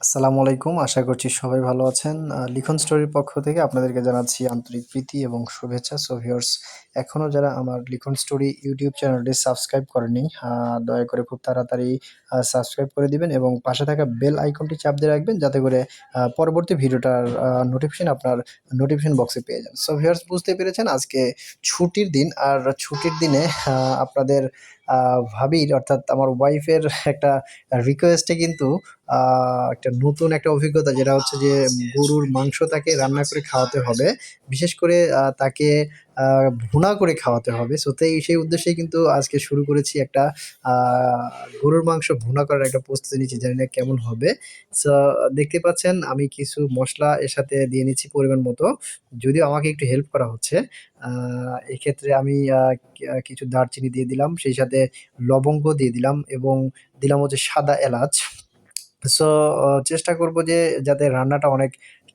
আসসালামু আলাইকুম। আশা করছি সবাই ভালো আছেন। লিখন স্টোরির পক্ষ থেকে আপনাদেরকে জানাচ্ছি আন্তরিক প্রীতি এবং শুভেচ্ছা। সো ভিউয়ার্স, এখনও যারা আমার লিখন স্টোরি ইউটিউব চ্যানেলটি সাবস্ক্রাইব করেননি, দয়া করে খুব তাড়াতাড়ি সাবস্ক্রাইব করে দিবেন এবং পাশে থাকা বেল আইকনটি চাপ দিয়ে রাখবেন যাতে করে পরবর্তী ভিডিওটার নোটিফিকেশন আপনার নোটিফিকেশন বক্সে পেয়ে যান। সো ভিউয়ার্স, বুঝতে পেরেছেন আজকে ছুটির দিন। আর ছুটির দিনে আপনাদের ভাবির অর্থাৎ আমার ওয়াইফের একটা রিকোয়েস্টে কিন্তু একটা নতুন একটা অভিজ্ঞতা, যেটা হচ্ছে যে গরুর মাংস তাকে রান্না করে খাওয়াতে হবে। বিশেষ করে তাকে আ ভুনা করে খাওয়াতে হবে। সো সেই উদ্দেশ্যেই কিন্তু আজকে শুরু করেছি একটা আ গরুর মাংস ভুনা করার একটা প্রস্তুতি নিচ্ছি। জানি না কেমন হবে। সো দেখতে পাচ্ছেন আমি কিছু মসলা এর সাথে দিয়ে নিচ্ছি পরিমাণ মতো। যদিও আমাকে একটু হেল্প করা হচ্ছে। আ এক্ষেত্রে আমি কিছু দারচিনি দিয়ে দিলাম। সেই সাথে লবঙ্গ দিয়ে দিলাম এবং দিলাম হচ্ছে সাদা এলাচ। সো চেষ্টা করব যে যাতে রান্নাটা অনেক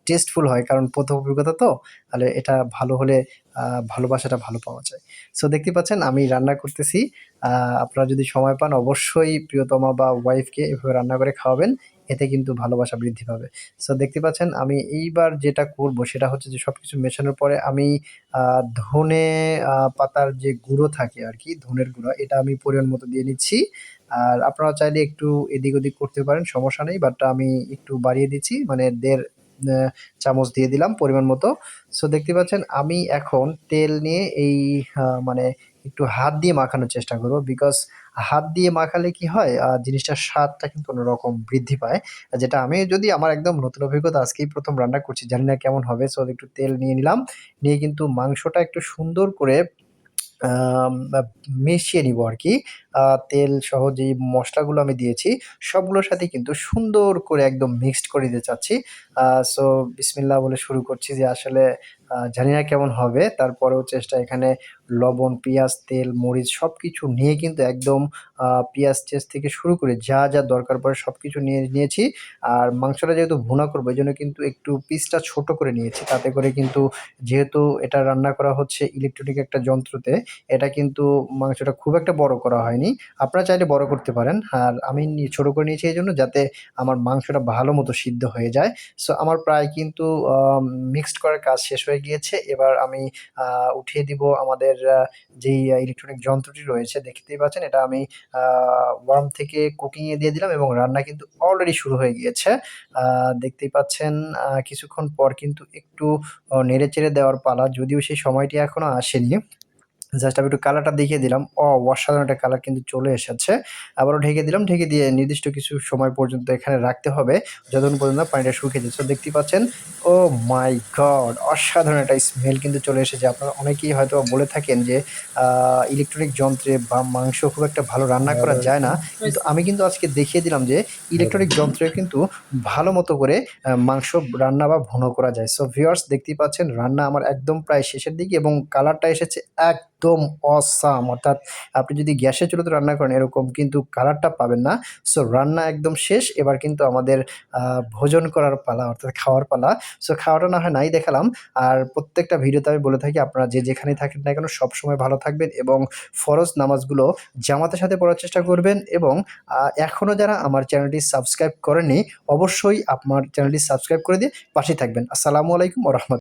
টেস্টফুল হয়। কারণ ১ম অভিজ্ঞতা তো। তাহলে এটা ভালো হলে আ ভালোবাসাটা ভালো পাওয়া যায়। সো দেখতে পাচ্ছেন আমি রান্না করতেছি। আ আপনারা যদি সময় পান অবশ্যই প্রিয়তমা বা ওয়াইফকে এভাবে রান্না করে খাওয়াবেন। এতে কিন্তু ভালোবাসা বৃদ্ধি পাবে। সো দেখতে পাচ্ছেন আমি এইবার যেটা করব সেটা হচ্ছে যে সবকিছু মেশানোর পরে আমি আ ধনে পাতার যে গুঁড়ো থাকে আরকি, ধনের গুঁড়া, এটা আমি পরিমাণ মতো দিয়ে নিচ্ছি। আর আপনারা চাইলে একটু এদিক-ওদিক করতে পারেন, সমস্যা নেই। বাট আমি একটু বাড়িয়ে দিচ্ছি। মানে ১.৫ অ্যা চামচ দিয়ে দিলাম পরিমাণ মতো। সো দেখতে পাচ্ছেন আমি এখন তেল নিয়ে এই মানে একটু হাত দিয়ে মাখানোর চেষ্টা করব। বিকজ হাত দিয়ে মাখালে কি হয়? জিনিসটার স্বাদটা কিন্তু অন্যরকম বৃদ্ধি পায়। যেটা আমি যদি আমার একদম নতুন অভিজ্ঞতা, আজকেই ১ম রান্না করছি। জানি না কেমন হবে। সো একটু তেল নিয়ে নিলাম। নিয়ে কিন্তু মাংসটা একটু সুন্দর করে আম আ মিশিয়ে নিবো আরকি। তেল সহ যেই মসলাগুলো আমি দিয়েছি, সবগুলোর সাথে কিন্তু সুন্দর করে একদম মিক্সড করে দিতে চাচ্ছি। আ সো বিসমিল্লাহ বলে শুরু করছি যে আসলে জানি না কেমন হবে। তারপরেও চেষ্টা এখানে লবণ, পেঁয়াজ, তেল, মরিচ সবকিছু নিয়ে কিন্তু একদম পেঁয়াজ-টেয়াজ থেকে শুরু করে যা দরকার পড়ে সবকিছু নিয়েছি। আর মাংসটা যেহেতু ভুনা করবো, এজন্য কিন্তু একটু পিসটা ছোট করে নিয়েছি। তাতে করে কিন্তু, যেহেতু এটা রান্না করা হচ্ছে ইলেকট্রনিক একটা যন্ত্রতে, এটা কিন্তু মাংসটা খুব একটা বড় করা হয়নি। আপনারা চাইলে বড় করতে পারেন। আর আমি ছোট করে নিয়েছি এজন্য যাতে আমার মাংসটা ভালো মতো সিদ্ধ হয়ে যায়। সো আমার প্রায় কিন্তু মিক্সড করার কাজ শেষ হয়ে গিয়েছে। এবার আমি আ উঠিয়ে দিব আমাদের যেই ইলেকট্রনিক যন্ত্রটি রয়েছে, দেখতেই পাচ্ছেন এটা আমি আ ওয়ার্ম থেকে কুকিং এ দিয়ে দিলাম এবং রান্না কিন্তু অলরেডি শুরু হয়ে গিয়েছে। আ দেখতেই পাচ্ছেন কিছুক্ষণ পর কিন্তু একটু নেড়েচেড়ে দেওয়ার পালা। যদিও সেই সময়টি এখনো আসেনি। জাস্ট আমি একটু কালারটা দেখিয়ে দিলাম। অসাধারণ একটা কালার কিন্তু চলে এসেছে। আবারও ঢেকে দিলাম। ঢেকে দিয়ে নির্দিষ্ট কিছু সময় পর্যন্ত এখানে রাখতে হবে, যতক্ষণ পর্যন্ত না পানিটা শুকিয়ে যায়। সো দেখতেই পাচ্ছেন, ওহ মাই গড! অসাধারণ একটা স্মেল কিন্তু চলে এসেছে। আপনারা অনেকেই হয়তোবা বলে থাকেন যে আ ইলেকট্রনিক যন্ত্রে বা মাংস খুব একটা ভালো রান্না করা যায় না। কিন্তু আমি কিন্তু আজকে দেখিয়ে দিলাম যে ইলেকট্রনিক যন্ত্রে কিন্তু ভালো মতো করে মাংস রান্না বা ভুনো করা যায়। সো ভিউয়ার্স, দেখতেই পাচ্ছেন রান্না আমার একদম প্রায় শেষের দিকে এবং কালারটা এসেছে একদম অসাম! অর্থাৎ আপনি যদি গ্যাসের চুলাতে রান্না করেন এরকম কিন্তু কালারটা পাবেন না। সো রান্না একদম শেষ। এবার কিন্তু আমাদের আ ভোজন করার পালা, অর্থাৎ খাওয়ার পালা। সো খাওয়াটা না হয় নাই দেখালাম। আর প্রত্যেকটা ভিডিওতে আমি বলে থাকি আপনারা যে যেখানেই থাকেন না কেন সবসময় ভালো থাকবেন এবং ফরজ নামাজগুলো জামাতের সাথে পড়ার চেষ্টা করবেন এবং এখনও যারা আমার চ্যানেলটি সাবস্ক্রাইব করেননি, অবশ্যই আমার চ্যানেলটি সাবস্ক্রাইব করে দিয়ে পাশেই থাকবেন। আসসালামু আলাইকুম ওয়া রাহমাতুল্লাহ।